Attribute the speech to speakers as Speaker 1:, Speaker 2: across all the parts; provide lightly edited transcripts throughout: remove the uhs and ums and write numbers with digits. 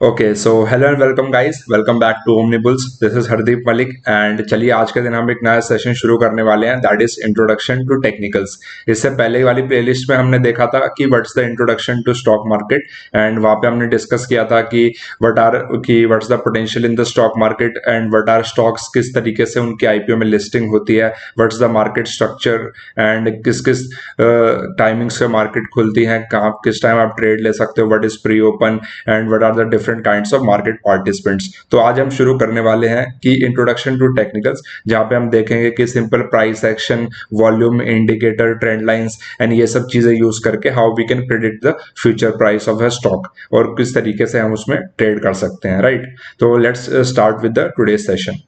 Speaker 1: Okay so hello and welcome guys, welcome back to Omnibulls. This is Hardeep Malik and चलिए आज के दिन हम एक नया सेशन शुरू करने वाले हैं, that is introduction to technicals. इससे पहले वाली प्लेलिस्ट में हमने देखा था कि what's the introduction to stock market and वहाँ पे हमने डिस्कस किया था कि what's the potential in the stock market and what are stocks, किस तरीके से उनकी आईपीओ में लिस्टिंग होती है, what's the market structure and किस किस टाइमिंग्स से मार्केट खुलती है, कहाँ किस टाइम आप ट्रेड ले सकते हो, what is pre open and what are the different kinds of market participants. तो आज हम शुरू करने वाले हैं कि इंट्रोडक्शन टू टेक्निकल्स, जहां पे हम देखेंगे कि simple price action, volume indicator, trend lines and ये सब चीजें यूज करके how we can predict the future price of a stock और किस तरीके से हम उसमें ट्रेड कर सकते हैं, राइट। तो let's start with the today session.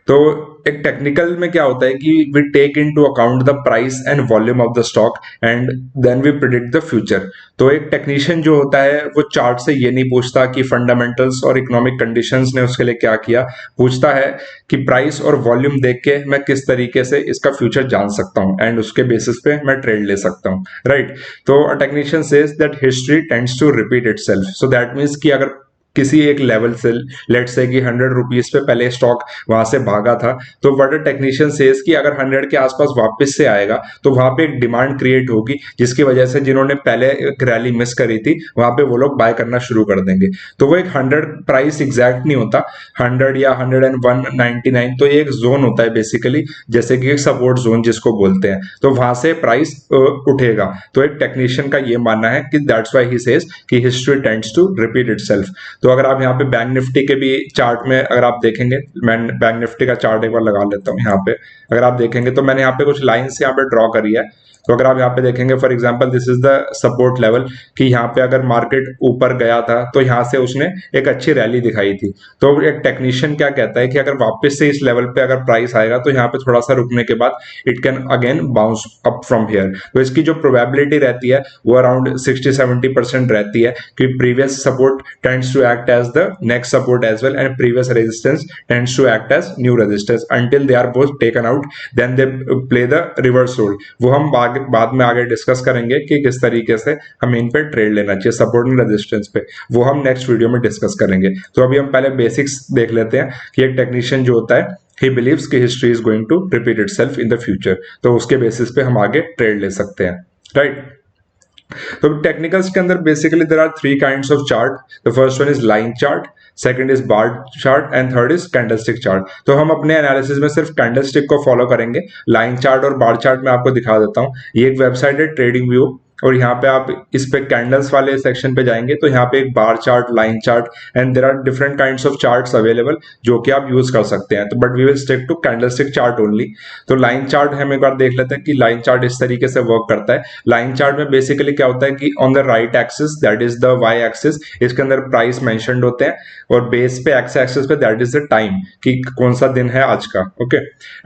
Speaker 1: तो एक टेक्निकल में क्या होता है कि we take into account the price and volume of the stock and then we predict the future. तो एक टेक्नीशियन जो होता है वो चार्ट से ये नहीं पूछता कि फंडामेंटल्स और इकोनॉमिक कंडीशंस ने उसके लिए क्या किया, पूछता है कि प्राइस और वॉल्यूम देख के मैं किस तरीके से इसका फ्यूचर जान सकता हूं एंड उसके बेसिस पे मैं ट्रेड ले सकता हूं, राइट। तो a technician says that history tends to repeat itself. So that means कि अगर किसी एक लेवल से लेट से कि 100 रुपीज पे पहले स्टॉक वहां से भागा था, तो व्हाट अ टेक्नीशियन सेज कि अगर 100 के आसपास वापस से आएगा तो वहां पे एक डिमांड क्रिएट होगी, जिसकी वजह से जिन्होंने पहले एक रैली मिस करी थी वहां पे वो लोग बाय करना शुरू कर देंगे। तो वो एक 100 प्राइस एग्जैक्ट नहीं होता, 100 या 101, 99, तो ये एक जोन होता है बेसिकली, जैसे कि एक सपोर्ट जोन जिसको बोलते हैं। तो वहां से प्राइस उठेगा। तो एक टेक्नीशियन का ये मानना है कि दैट्स व्हाई ही सेज कि history tends to repeat itself. तो अगर आप यहाँ पे बैंक निफ्टी के भी चार्ट में अगर आप देखेंगे, मैं बैंक निफ्टी का चार्ट एक बार लगा लेता हूँ यहाँ पे। अगर आप देखेंगे तो मैंने यहाँ पे कुछ लाइंस यहाँ पे ड्रॉ करी है। तो अगर आप यहाँ पे देखेंगे, for example this is the support level, कि यहाँ पे अगर मार्केट ऊपर गया था तो यहाँ से उसने एक अच्छी रैली दिखाई थी। तो एक टेक्नीशियन क्या कहता है कि अगर वापस से इस लेवल पे अगर प्राइस आएगा तो यहाँ पे थोड़ा सा रुकने के बाद it can again bounce up from here. तो इसकी जो प्रोबेबिलिटी रहती है वो अराउंड 60-70% रहती है कि previous support tends to act as the next support as well and previous resistance tends to act as new resistance until they are both taken out, then they play the reverse role. वो हम बाद में आगे discuss करेंगे कि किस तरीके से हमें इन पे ट्रेड लेना चाहिए, सपोर्ट एंड रेजिस्टेंस पे, वो हम नेक्स्ट वीडियो में डिस्कस करेंगे। तो अभी हम पहले बेसिक्स देख लेते हैं कि एक टेक्नीशियन जो होता है he believes कि history is going to repeat itself in the future, तो उसके बेसिस पे हम आगे ट्रेड ले सकते हैं, राइट। तो टेक्निकल्स के अंदर basically there are three kinds of chart. The first one is line chart, second is bar chart and third is candlestick chart. तो हम अपने एनालिसिस में सिर्फ कैंडलस्टिक को फॉलो करेंगे। लाइन चार्ट और बार चार्ट मैं आपको दिखा देता हूं। ये एक वेबसाइट है ट्रेडिंग व्यू, और यहाँ पे आप इस पे कैंडल्स वाले सेक्शन पे जाएंगे तो यहाँ पे एक bar chart, line chart and there are different kinds of charts available जो कि आप यूज कर सकते हैं। तो but we will stick to candlestick chart only. तो लाइन चार्ट हम एक बार देख लेते हैं कि लाइन चार्ट इस तरीके से वर्क करता है। लाइन चार्ट में बेसिकली क्या होता है कि on the right axis that is the Y axis, इसके अंदर प्राइस मेंशन्ड होते हैं, और बेस पे एक्स एक्सिस पे दैट इज द टाइम कि कौन सा दिन है आज का, ओके।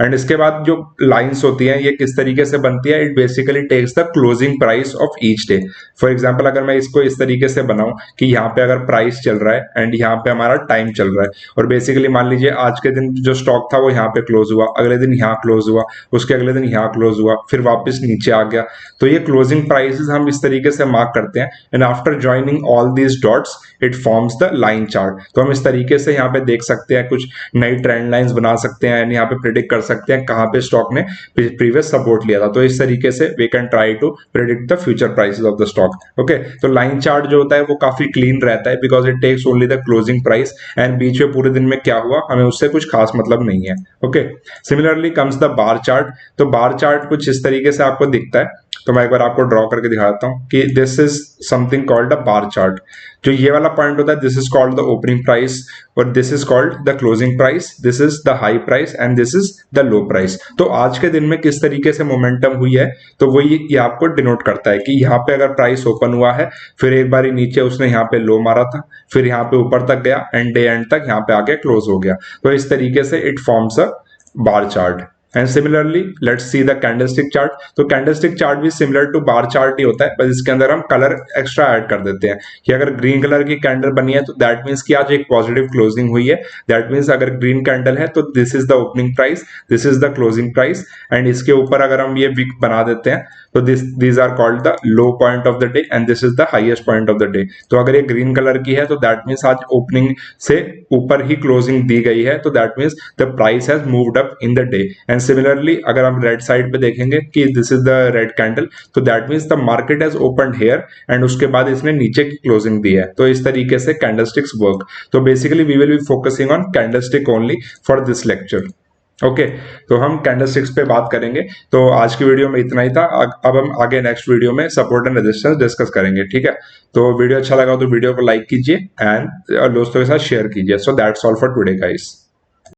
Speaker 1: एंड इसके बाद जो लाइंस होती हैं ये किस तरीके से बनती है, it basically takes the closing price of each day. For example अगर मैं इसको इस तरीके से बनाऊं कि यहाँ पे अगर प्राइस चल रहा है एंड यहाँ पे हमारा टाइम चल रहा है, और बेसिकली मान लीजिए आज के दिन जो स्टॉक था वो यहाँ पे क्लोज हुआ, अगले दिन यहाँ क्लोज हुआ, उसके अगले दिन यहाँ क्लोज हुआ, फिर वापस नीचे आ गया। तो ये क्लोजिंग प्राइसेस हम इस तरीके से मार्क करते हैं and after joining all these dots it forms the line chart. तो हम इस तरीके से यहाँ पे देख सकते हैं, कुछ नई ट्रेंड लाइंस बना सकते हैं एंड यहाँ पे प्रिडिक्ट कर सकते हैं कहाँ पे स्टॉक ने प्रीवियस सपोर्ट लिया था। तो इस तरीके से we can try to predict the future prices of the stock, okay. तो लाइन चार्ट जो होता है वो काफी क्लीन रहता है because it takes only the closing price and बीच में पूरे दिन में क्या हुआ हमें उससे कुछ खास मतलब नहीं है, okay. Similarly comes the bar chart. तो बार चार्ट कुछ इस तरीके से आपको दिखता है। तो मैं एक बार आपको ड्रॉ करके दिखा देता हूं कि this is something called a bar chart. जो ये वाला पॉइंट होता है this is called the opening price, और this is called the closing price, this is the high price and this is the low price. तो आज के दिन में किस तरीके से मोमेंटम हुई है तो वो ये आपको डिनोट करता है कि यहाँ पे अगर प्राइस ओपन हुआ है, फिर एक बार नीचे उसने यहाँ पे लो मारा था, फिर यहाँ पे ऊपर तक गया एंड डे एंड तक यहाँ पे आके क्लोज हो गया। तो इस तरीके से it forms a bar chart. And similarly let's see the candlestick chart. तो कैंडलस्टिक चार्ट भी सिमिलर टू बार चार्ट ही होता है, बस इसके अंदर हम कलर एक्स्ट्रा ऐड कर देते हैं कि अगर ग्रीन कलर की कैंडल बनी है तो दैट मीन्स कि आज एक पॉजिटिव क्लोजिंग हुई है। दैट मीन्स अगर ग्रीन कैंडल है तो this is the opening price, this is the closing price, and इसके ऊपर अगर हम ये विक बना देते हैं तो these are called the low point of the day and this is the highest point of the day। तो अगर ये ग्रीन कलर की है तो दैट मीन्स आज ओपनिंग से ऊपर ही क्लोजिंग दी गई है, तो that means the price has moved up in the day. And similarly अगर हम रेड साइड पे देखेंगे कि this is the red candle, तो that means the market has opened here and उसके बाद इसने नीचे की क्लोजिंग दी है। तो इस तरीके से कैंडलस्टिक्स वर्क। तो basically we will be focusing on candlestick only for this lecture. Okay तो हम कैंडलस्टिक्स पे बात करेंगे। तो आज की वीडियो में इतना ही था। अब हम आगे नेक्स्ट वीडियो में सपोर्ट एंड रेजिस्टेंस डिस्कस करेंगे, ठीक है। तो वीडियो अच्छा लगा तो वीडियो को लाइक कीजिए एंड दोस्तों के साथ शेयर कीजिए। So that's all for today guys.